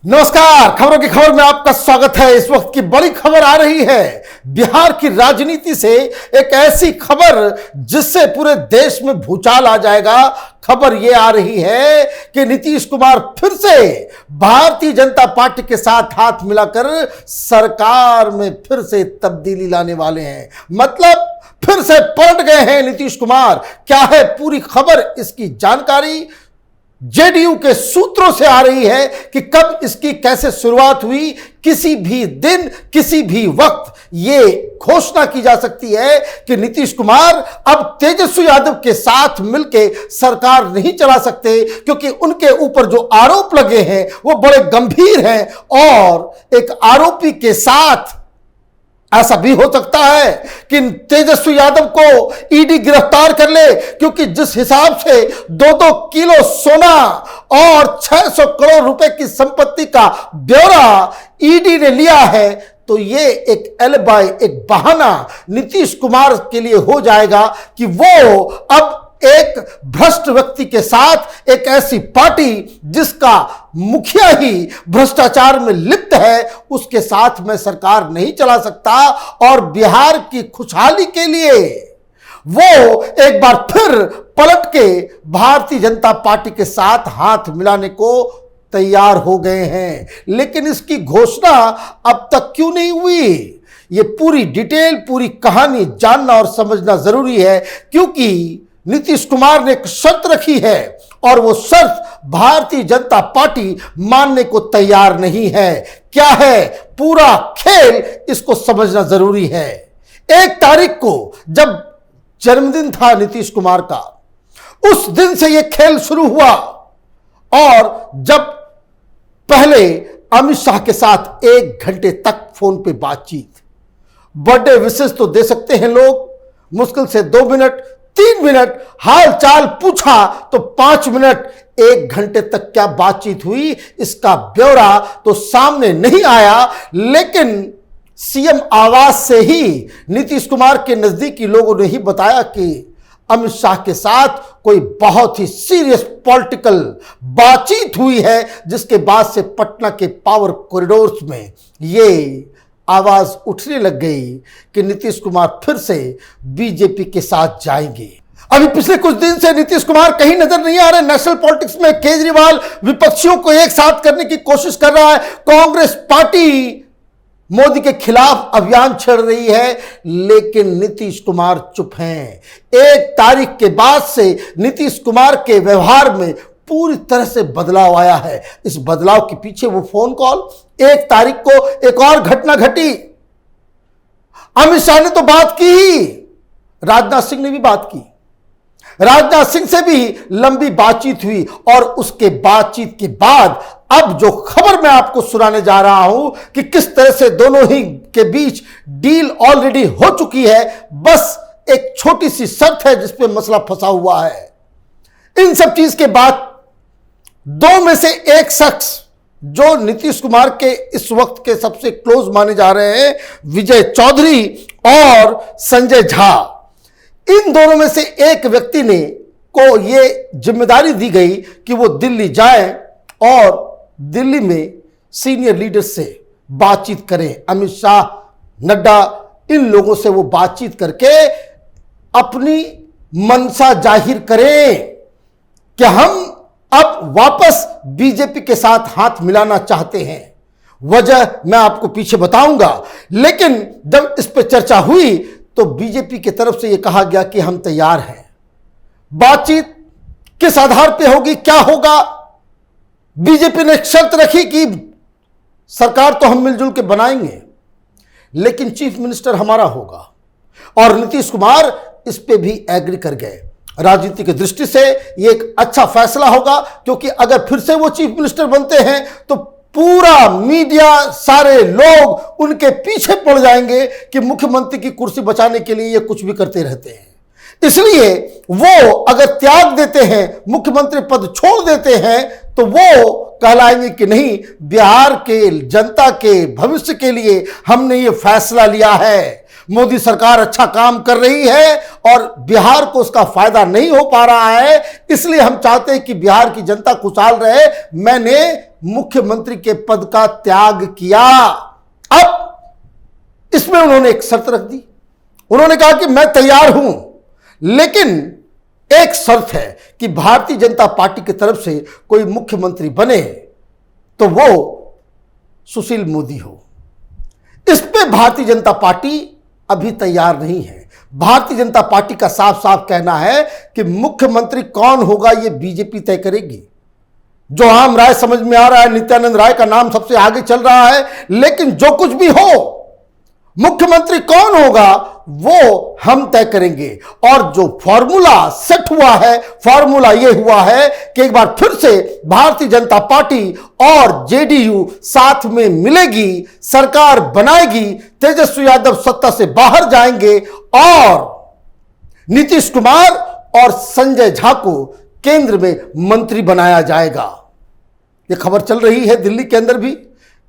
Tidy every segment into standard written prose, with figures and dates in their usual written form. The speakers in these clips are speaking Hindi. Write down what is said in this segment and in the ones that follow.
नमस्कार, खबरों की खबर में आपका स्वागत है। इस वक्त की बड़ी खबर आ रही है बिहार की राजनीति से, एक ऐसी खबर जिससे पूरे देश में भूचाल आ जाएगा। खबर यह आ रही है कि नीतीश कुमार फिर से भारतीय जनता पार्टी के साथ हाथ मिलाकर सरकार में फिर से तब्दीली लाने वाले हैं। मतलब फिर से पलट गए हैं नीतीश कुमार। क्या है पूरी खबर, इसकी जानकारी जेडीयू के सूत्रों से आ रही है कि कब इसकी कैसे शुरुआत हुई। किसी भी दिन किसी भी वक्त यह घोषणा की जा सकती है कि नीतीश कुमार अब तेजस्वी यादव के साथ मिलकर सरकार नहीं चला सकते, क्योंकि उनके ऊपर जो आरोप लगे हैं वो बड़े गंभीर हैं। और एक आरोपी के साथ ऐसा भी हो सकता है कि तेजस्वी यादव को ईडी गिरफ्तार कर ले, क्योंकि जिस हिसाब से 2-2 किलो सोना और 600 करोड़ रुपए की संपत्ति का ब्यौरा ईडी ने लिया है, तो ये एक एलिबाई, एक बहाना नीतीश कुमार के लिए हो जाएगा कि वो अब एक भ्रष्ट व्यक्ति के साथ, एक ऐसी पार्टी जिसका मुखिया ही भ्रष्टाचार में लिप्त है, उसके साथ मैं सरकार नहीं चला सकता। और बिहार की खुशहाली के लिए वो एक बार फिर पलट के भारतीय जनता पार्टी के साथ हाथ मिलाने को तैयार हो गए हैं। लेकिन इसकी घोषणा अब तक क्यों नहीं हुई, ये पूरी डिटेल, पूरी कहानी जानना और समझना जरूरी है, क्योंकि नीतीश कुमार ने एक शर्त रखी है और वो शर्त भारतीय जनता पार्टी मानने को तैयार नहीं है। क्या है पूरा खेल, इसको समझना जरूरी है। 1 तारीख को जब जन्मदिन था नीतीश कुमार का, उस दिन से यह खेल शुरू हुआ। और जब पहले अमित शाह के साथ 1 घंटे तक फोन पे बातचीत, बर्थडे विशेष तो दे सकते हैं लोग, मुश्किल से 2 मिनट 3 मिनट हाल चाल पूछा, तो 5 मिनट 1 घंटे तक क्या बातचीत हुई, इसका ब्यौरा तो सामने नहीं आया। लेकिन सीएम आवास से ही नीतीश कुमार के नजदीकी लोगों ने ही बताया कि अमित शाह के साथ कोई बहुत ही सीरियस पॉलिटिकल बातचीत हुई है, जिसके बाद से पटना के पावर कॉरिडोर्स में ये आवाज उठने लग गई कि नीतीश कुमार फिर से बीजेपी के साथ जाएंगे। अभी पिछले कुछ दिन से नीतीश कुमार कहीं नजर नहीं आ रहे नेशनल पॉलिटिक्स में। केजरीवाल विपक्षियों को एक साथ करने की कोशिश कर रहा है, कांग्रेस पार्टी मोदी के खिलाफ अभियान छेड़ रही है, लेकिन नीतीश कुमार चुप हैं। 1 तारीख के बाद से नीतीश कुमार के व्यवहार में पूरी तरह से बदलाव आया है। इस बदलाव के पीछे वो फोन कॉल, 1 तारीख को एक और घटना घटी। अमित शाह ने तो बात की ही, राजनाथ सिंह ने भी बात की। राजनाथ सिंह से भी लंबी बातचीत हुई और उसके बातचीत के बाद अब जो खबर मैं आपको सुनाने जा रहा हूं कि किस तरह से दोनों ही के बीच डील ऑलरेडी हो चुकी है। बस एक छोटी सी शर्त है जिस पे मसला फंसा हुआ है। इन सब चीज के बाद 2 में से एक शख्स जो नीतीश कुमार के इस वक्त के सबसे क्लोज माने जा रहे हैं, विजय चौधरी और संजय झा, इन दोनों में से एक व्यक्ति ने को यह जिम्मेदारी दी गई कि वो दिल्ली जाएं और दिल्ली में सीनियर लीडर्स से बातचीत करें। अमित शाह, नड्डा, इन लोगों से वो बातचीत करके अपनी मंशा जाहिर करें कि हम अब वापस बीजेपी के साथ हाथ मिलाना चाहते हैं। वजह मैं आपको पीछे बताऊंगा, लेकिन जब इस पर चर्चा हुई तो बीजेपी की तरफ से यह कहा गया कि हम तैयार हैं। बातचीत किस आधार पर होगी, क्या होगा? बीजेपी ने एक शर्त रखी कि सरकार तो हम मिलजुल के बनाएंगे, लेकिन चीफ मिनिस्टर हमारा होगा। और नीतीश कुमार इस पे भी एग्री कर गए। राजनीति की दृष्टि से यह एक अच्छा फैसला होगा, क्योंकि अगर फिर से वो चीफ मिनिस्टर बनते हैं तो पूरा मीडिया, सारे लोग उनके पीछे पड़ जाएंगे कि मुख्यमंत्री की कुर्सी बचाने के लिए ये कुछ भी करते रहते हैं। इसलिए वो अगर त्याग देते हैं, मुख्यमंत्री पद छोड़ देते हैं, तो वो कहलाएंगे कि नहीं, बिहार के जनता के भविष्य के लिए हमने ये फैसला लिया है। मोदी सरकार अच्छा काम कर रही है और बिहार को उसका फायदा नहीं हो पा रहा है, इसलिए हम चाहते हैं कि बिहार की जनता खुशहाल रहे। मैंने मुख्यमंत्री के पद का त्याग किया। अब इसमें उन्होंने एक शर्त रख दी। उन्होंने कहा कि मैं तैयार हूं, लेकिन एक शर्त है कि भारतीय जनता पार्टी की तरफ से कोई मुख्यमंत्री बने तो वो सुशील मोदी हो। इस पे भारतीय जनता पार्टी अभी तैयार नहीं है। भारतीय जनता पार्टी का साफ साफ कहना है कि मुख्यमंत्री कौन होगा ये बीजेपी तय करेगी। जो आम राय समझ में आ रहा है, नित्यानंद राय का नाम सबसे आगे चल रहा है, लेकिन जो कुछ भी हो, मुख्यमंत्री कौन होगा वो हम तय करेंगे। और जो फॉर्मूला सेट हुआ है, फॉर्मूला ये हुआ है कि एक बार फिर से भारतीय जनता पार्टी और जेडीयू साथ में मिलेगी, सरकार बनाएगी, तेजस्वी यादव सत्ता से बाहर जाएंगे और नीतीश कुमार और संजय झा को केंद्र में मंत्री बनाया जाएगा। यह खबर चल रही है दिल्ली के अंदर भी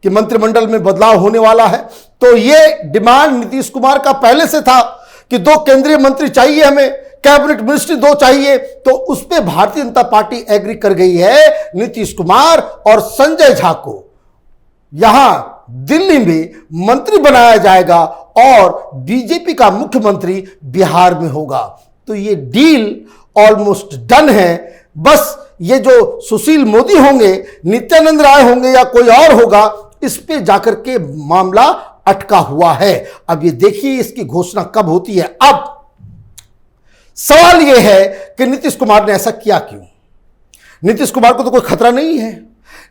कि मंत्रिमंडल में बदलाव होने वाला है। तो यह डिमांड नीतीश कुमार का पहले से था कि 2 केंद्रीय मंत्री चाहिए, हमें कैबिनेट मिनिस्ट्री 2 चाहिए। तो उस पर भारतीय जनता पार्टी एग्री कर गई है। नीतीश कुमार और संजय झा को यहां दिल्ली में मंत्री बनाया जाएगा और बीजेपी का मुख्यमंत्री बिहार में होगा। तो यह डील ऑलमोस्ट डन है। बस ये जो सुशील मोदी होंगे, नित्यानंद राय होंगे या कोई और होगा, इस पे जाकर के मामला अटका हुआ है। अब ये देखिए इसकी घोषणा कब होती है। अब सवाल यह है कि नीतीश कुमार ने ऐसा किया क्यों। नीतीश कुमार को तो कोई खतरा नहीं है,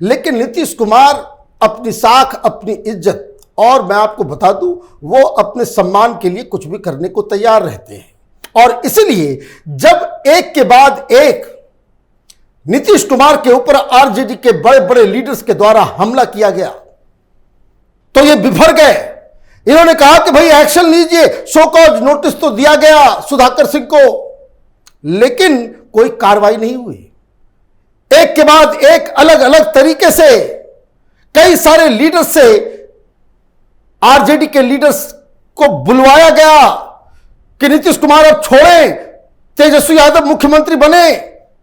लेकिन नीतीश कुमार अपनी साख, अपनी इज्जत, और मैं आपको बता दूं वो अपने सम्मान के लिए कुछ भी करने को तैयार रहते हैं। और इसलिए जब एक के बाद एक नीतीश कुमार के ऊपर आरजेडी के बड़े बड़े लीडर्स के द्वारा हमला किया गया तो ये बिफर गए। इन्होंने कहा कि भाई एक्शन लीजिए, शो कॉज नोटिस तो दिया गया सुधाकर सिंह को, लेकिन कोई कार्रवाई नहीं हुई। एक के बाद एक अलग अलग तरीके से कई सारे लीडर्स से आरजेडी के लीडर्स को बुलवाया गया कि नीतीश कुमार अब छोड़ें, तेजस्वी यादव मुख्यमंत्री बने,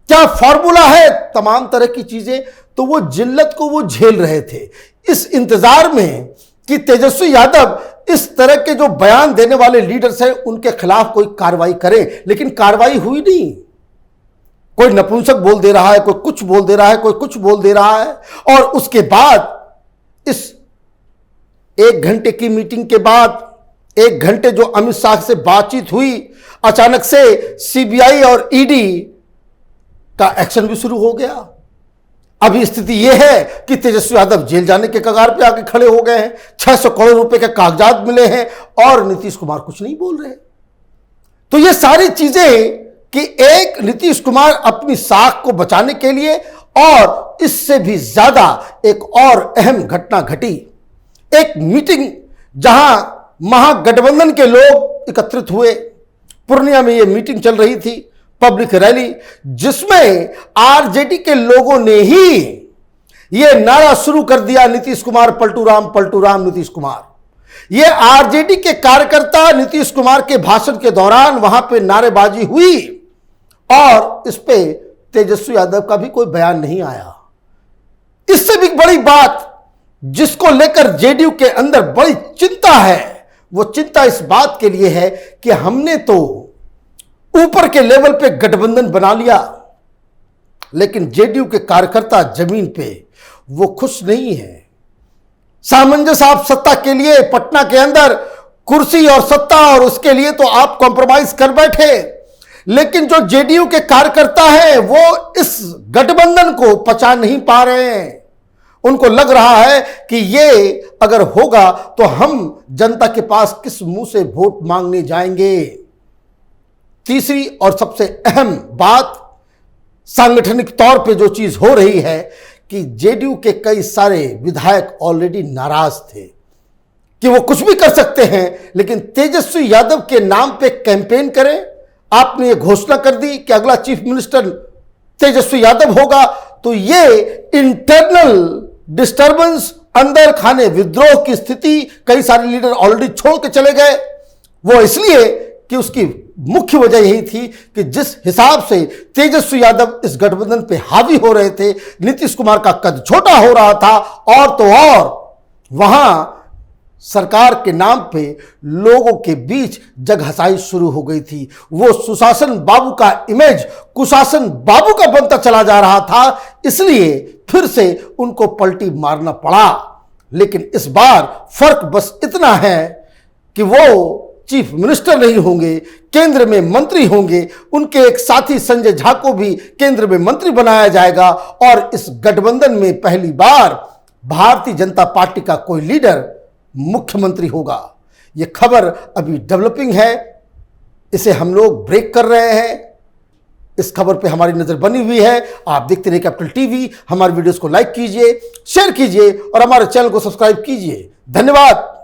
क्या फॉर्मूला है, तमाम तरह की चीजें। तो वो जिल्लत को वो झेल रहे थे इस इंतजार में कि तेजस्वी यादव इस तरह के जो बयान देने वाले लीडर्स हैं उनके खिलाफ कोई कार्रवाई करे, लेकिन कार्रवाई हुई नहीं। कोई नपुंसक बोल दे रहा है, कोई कुछ बोल दे रहा है, कोई कुछ बोल दे रहा है। और उसके बाद इस 1 घंटे की मीटिंग के बाद 1 घंटे जो अमित शाह से बातचीत हुई, अचानक से सीबीआई और ईडी का एक्शन भी शुरू हो गया। अभी स्थिति यह है कि तेजस्वी यादव जेल जाने के कगार पे आके खड़े हो गए हैं। 600 करोड़ रुपए के कागजात मिले हैं और नीतीश कुमार कुछ नहीं बोल रहे। तो ये सारी चीजें कि एक नीतीश कुमार अपनी साख को बचाने के लिए, और इससे भी ज्यादा एक और अहम घटना घटी। एक मीटिंग जहां महागठबंधन के लोग एकत्रित हुए, पूर्णिया में यह मीटिंग चल रही थी, पब्लिक रैली, जिसमें आरजेडी के लोगों ने ही यह नारा शुरू कर दिया, नीतीश कुमार पलटू राम नीतीश कुमार। यह आरजेडी के कार्यकर्ता नीतीश कुमार के भाषण के दौरान वहां पे नारेबाजी हुई और इस पे तेजस्वी यादव का भी कोई बयान नहीं आया। इससे भी बड़ी बात जिसको लेकर जेडीयू के अंदर बड़ी चिंता है, वो चिंता इस बात के लिए है कि हमने तो ऊपर के लेवल पे गठबंधन बना लिया, लेकिन जेडीयू के कार्यकर्ता जमीन पे वो खुश नहीं है। सामंजस्य आप सत्ता के लिए पटना के अंदर कुर्सी और सत्ता, और उसके लिए तो आप कॉम्प्रोमाइज कर बैठे, लेकिन जो जेडीयू के कार्यकर्ता हैं वो इस गठबंधन को पचा नहीं पा रहे हैं। उनको लग रहा है कि ये अगर होगा तो हम जनता के पास किस मुंह से वोट मांगने जाएंगे। तीसरी और सबसे अहम बात, सांगठनिक तौर पे जो चीज हो रही है कि जेडीयू के कई सारे विधायक ऑलरेडी नाराज थे कि वो कुछ भी कर सकते हैं, लेकिन तेजस्वी यादव के नाम पे कैंपेन करें। आपने ये घोषणा कर दी कि अगला चीफ मिनिस्टर तेजस्वी यादव होगा, तो ये इंटरनल डिस्टर्बेंस, अंदर खाने विद्रोह की स्थिति, कई सारे लीडर ऑलरेडी छोड़ के चले गए वो इसलिए कि उसकी मुख्य वजह यही थी कि जिस हिसाब से तेजस्वी यादव इस गठबंधन पे हावी हो रहे थे, नीतीश कुमार का कद छोटा हो रहा था, और तो और वहां सरकार के नाम पे लोगों के बीच जगहसाई शुरू हो गई थी। वो सुशासन बाबू का इमेज कुशासन बाबू का बनता चला जा रहा था, इसलिए फिर से उनको पलटी मारना पड़ा। लेकिन इस बार फर्क बस इतना है कि वो चीफ मिनिस्टर नहीं होंगे, केंद्र में मंत्री होंगे। उनके एक साथी संजय झा को भी केंद्र में मंत्री बनाया जाएगा, और इस गठबंधन में पहली बार भारतीय जनता पार्टी का कोई लीडर मुख्यमंत्री होगा। यह खबर अभी डेवलपिंग है, इसे हम लोग ब्रेक कर रहे हैं। इस खबर पे हमारी नजर बनी हुई है। आप देखते रहिए कैपिटल टीवी। हमारे वीडियोस को लाइक कीजिए, शेयर कीजिए और हमारे चैनल को सब्सक्राइब कीजिए। धन्यवाद।